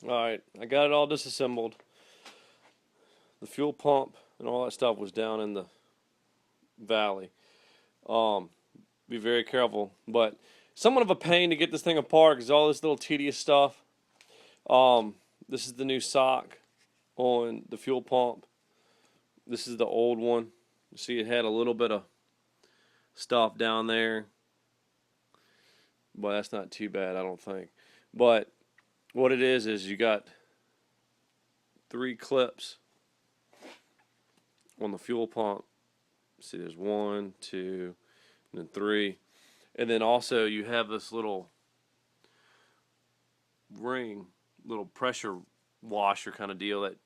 Alright, I got it all disassembled. The fuel pump and all that stuff was down in the valley. Um, be very careful, but somewhat of a pain to get this thing apart because all this little tedious stuff. This is the new sock on the fuel pump. This is the old one. You see, it had a little bit of stuff down there, but that's not too bad, I don't think. But what it is you got 3 clips on the fuel pump. See, there's 1, 2, and then 3. And then also you have this little ring, little pressure washer kind of deal that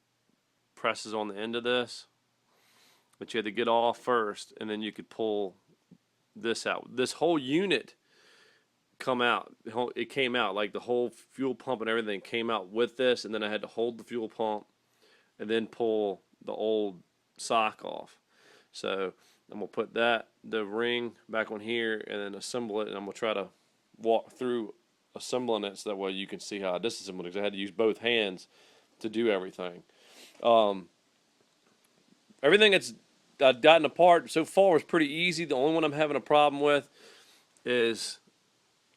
presses on the end of this. But you had to get off first, and then you could pull this out. This whole unit it came out, like the whole fuel pump and everything came out with this, and then I had to hold the fuel pump and then pull the old sock off. So I'm gonna put the ring back on here and then assemble it, and I'm gonna try to walk through assembling it so that way you can see how I disassembled it, because I had to use both hands to do everything. Everything that's I've gotten apart so far was pretty easy. The only one I'm having a problem with is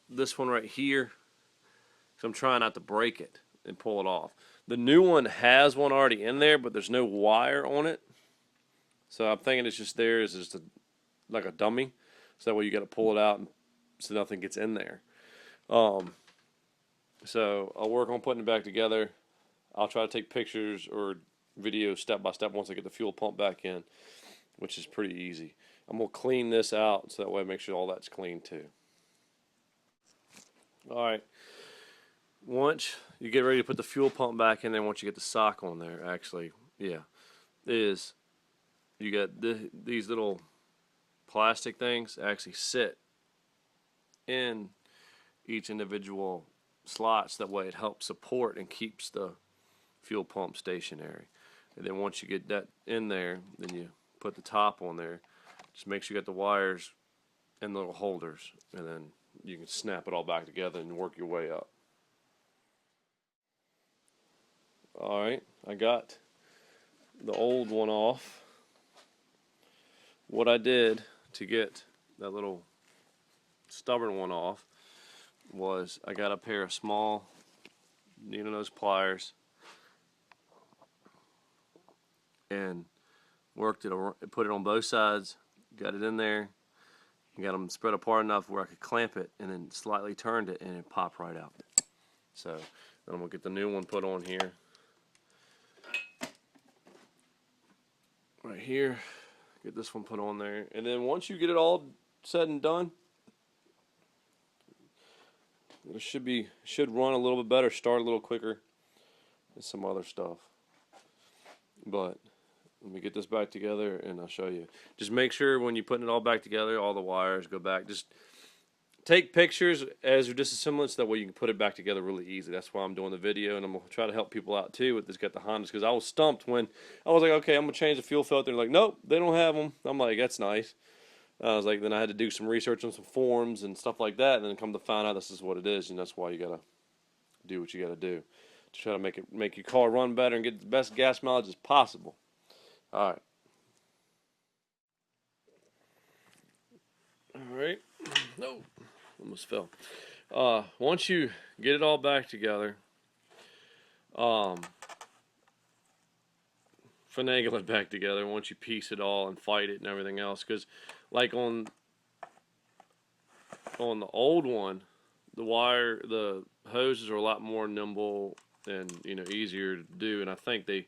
this one right here. So I'm trying not to break it and pull it off. The new one has one already in there, but there's no wire on it. So I'm thinking it's just there as just like a dummy. So that way you got to pull it out and so nothing gets in there. So I'll work on putting it back together. I'll try to take pictures or videos step by step once I get the fuel pump back in, which is pretty easy. I'm going to clean this out so that way I make sure all that's clean too. Alright, once you get ready to put the fuel pump back in there, once you get the sock on there, actually, yeah, is you got these little plastic things actually sit in each individual slot, so that way it helps support and keeps the fuel pump stationary. And then once you get that in there, then you put the top on there. Just make sure you got the wires and little holders, and then you can snap it all back together and work your way up. Alright, I got the old one off. What I did to get that little stubborn one off was I got a pair of small needle nose pliers and worked it, put it on both sides, got it in there, and got them spread apart enough where I could clamp it, and then slightly turned it, and it popped right out. So then I'm gonna get the new one put on here, right here. Get this one put on there, and then once you get it all said and done, it should run a little bit better, start a little quicker than some other stuff. But let me get this back together and I'll show you. Just make sure when you're putting it all back together, all the wires go back. Just take pictures as you're disassembling so that way you can put it back together really easy. That's why I'm doing the video, and I'm going to try to help people out too with this, got the Hondas, because I was stumped when I was like, okay, I'm going to change the fuel filter. They're like, nope, they don't have them. I'm like, that's nice. I was like, then I had to do some research on some forums and stuff like that, and then come to find out this is what it is, and that's why you got to do what you got to do to try to make your car run better and get the best gas mileage as possible. All right. All right. No, almost fell. Once you get it all back together, finagle it back together. Once you piece it all and fight it and everything else, because like on the old one, the hoses are a lot more nimble and easier to do, and I think they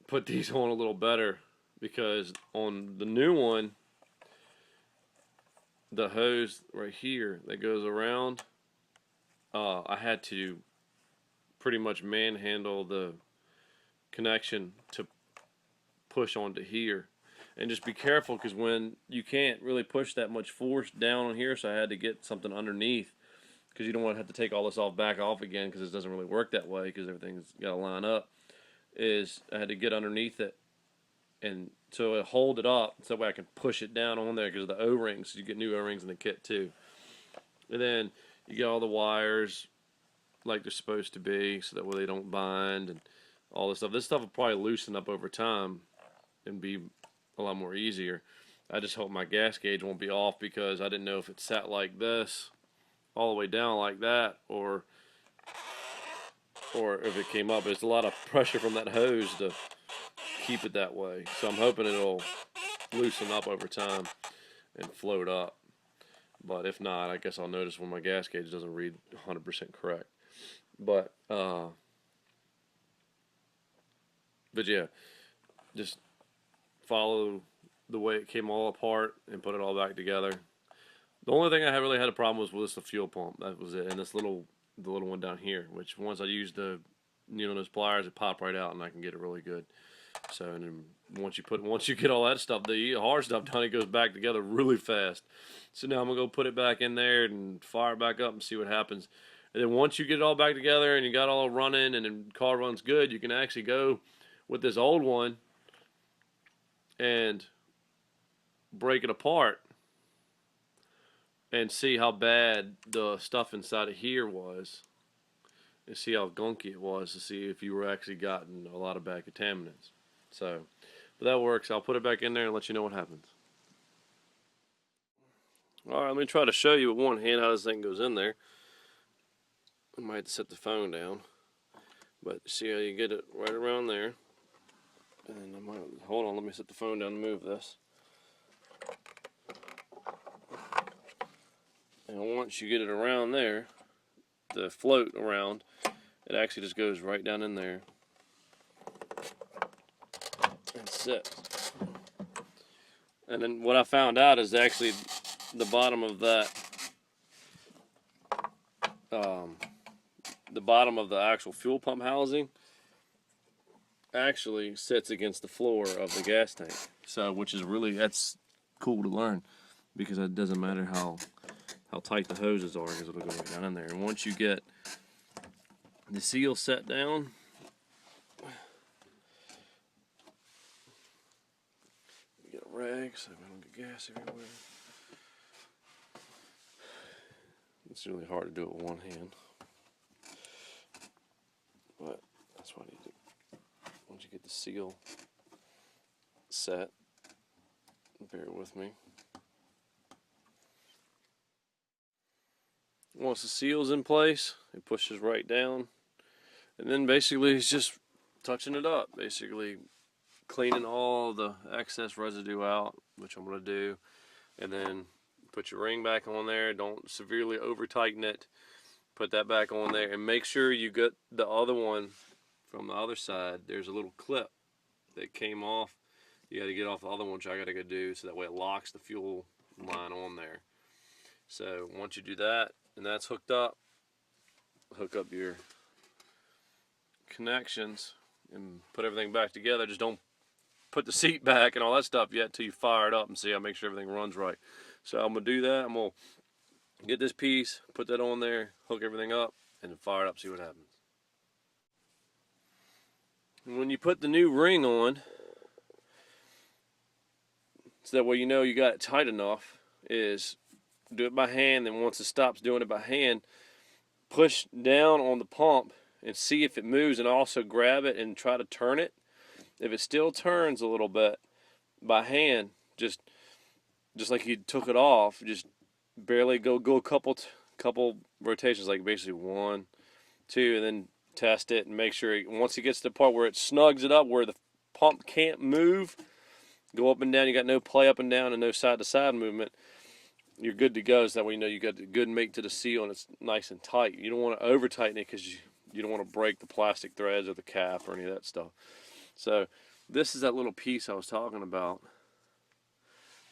put these on a little better, because on the new one, the hose right here that goes around, I had to pretty much manhandle the connection to push onto here, and just be careful, because when you can't really push that much force down on here, so I had to get something underneath, because you don't want to have to take all this back off again, because it doesn't really work that way, because everything's got to line up. I had to get underneath it, and so it hold it up so that way I can push it down on there, because of the O-rings. You get new O-rings in the kit too. And then you get all the wires, like they're supposed to be, so that way they don't bind and all this stuff. This stuff will probably loosen up over time and be a lot more easier. I just hope my gas gauge won't be off, because I didn't know if it sat like this all the way down like that, or if it came up. There's a lot of pressure from that hose to keep it that way. So I'm hoping it'll loosen up over time and float up. But if not, I guess I'll notice when my gas gauge doesn't read 100% correct. But yeah, just follow the way it came all apart and put it all back together. The only thing I really had a problem was the fuel pump. That was it. And the little one down here, which once I use the needle nose pliers, it pop right out and I can get it really good. So, and then once you get all that stuff, the hard stuff done, it goes back together really fast. So now I'm gonna go put it back in there and fire it back up and see what happens. And then once you get it all back together and you got all running and the car runs good, you can actually go with this old one and break it apart and see how bad the stuff inside of here was, and see how gunky it was, to see if you were actually gotten a lot of bad contaminants. So, but that works. I'll put it back in there and let you know what happens. Alright, let me try to show you with one hand how this thing goes in there. I might have to set the phone down, but see how you get it right around there. And I might, hold on, let me set the phone down and move this. And once you get it around there, the float around, it actually just goes right down in there and sits. And then what I found out is actually the bottom of that, the bottom of the actual fuel pump housing actually sits against the floor of the gas tank. So, which is really, that's cool to learn, because it doesn't matter how tight the hoses are, because it'll go right down in there. And once you get the seal set down, get a rag so we don't get gas everywhere. It's really hard to do it with one hand, but that's what you do. Once you get the seal set, bear with me. Once the seal's in place, it pushes right down, and then basically it's just touching it up, basically cleaning all the excess residue out, which I'm going to do, and then put your ring back on there. Don't severely over tighten it. Put that back on there, and make sure you get the other one from the other side. There's a little clip that came off. You got to get off the other one, which I got to go do, so that way it locks the fuel line on there. So once you do that and that's hooked up, hook up your connections and put everything back together. Just don't put the seat back and all that stuff yet till you fire it up and see how, make sure everything runs right. So I'm gonna do that. I'm gonna get this piece, put that on there, hook everything up, and then fire it up, see what happens. And when you put the new ring on, so that way you know you got it tight enough, is do it by hand. Then once it stops doing it by hand, push down on the pump and see if it moves, and also grab it and try to turn it. If it still turns a little bit by hand, just like you took it off, just barely go a couple rotations, like basically 1, 2, and then test it and make sure once it gets to the part where it snugs it up where the pump can't move, go up and down, you got no play up and down and no side to side movement, you're good to go. So that way you know you got the good mate to the seal and it's nice and tight. You don't want to over tighten it, because you don't want to break the plastic threads or the cap or any of that stuff. So this is that little piece I was talking about.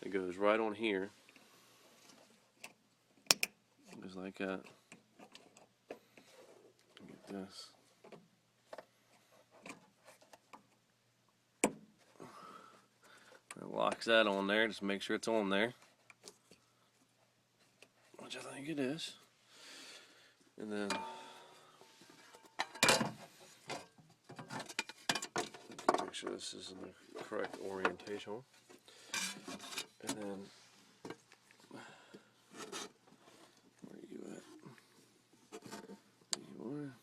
It goes right on here. Just like that. Get this. It locks that on there. Just make sure it's on there, which I think it is. And then make sure this is in the correct orientation. And then where are you at? There you are.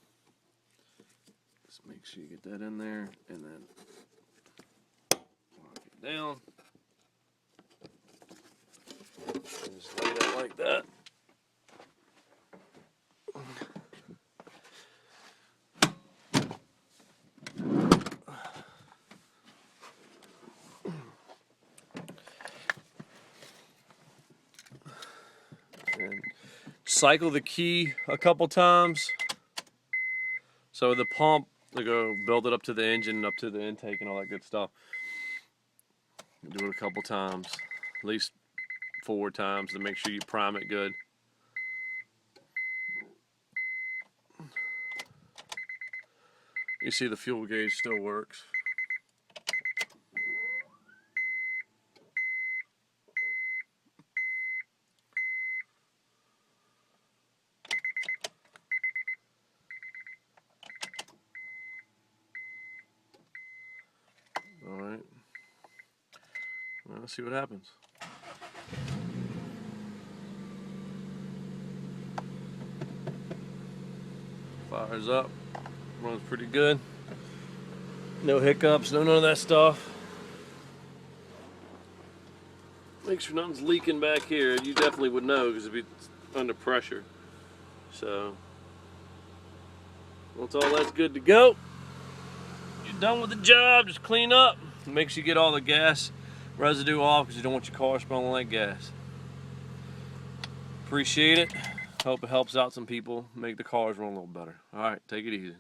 Make sure you get that in there, and then lock it down. And just lay it out like that. And cycle the key a couple times. So the pump, they go build it up to the engine, up to the intake and all that good stuff. Do it a couple times, at least 4 times, to make sure you prime it good. You see the fuel gauge still works. All right. Well, let's see what happens. Fires up, runs pretty good. No hiccups, none of that stuff. Make sure nothing's leaking back here. You definitely would know because it'd be under pressure. So, once all that's good to go, you're done with the job. Just clean up. Make sure you get all the gas residue off because you don't want your car smelling like gas. Appreciate it. Hope it helps out some people, make the cars run a little better. All right, take it easy.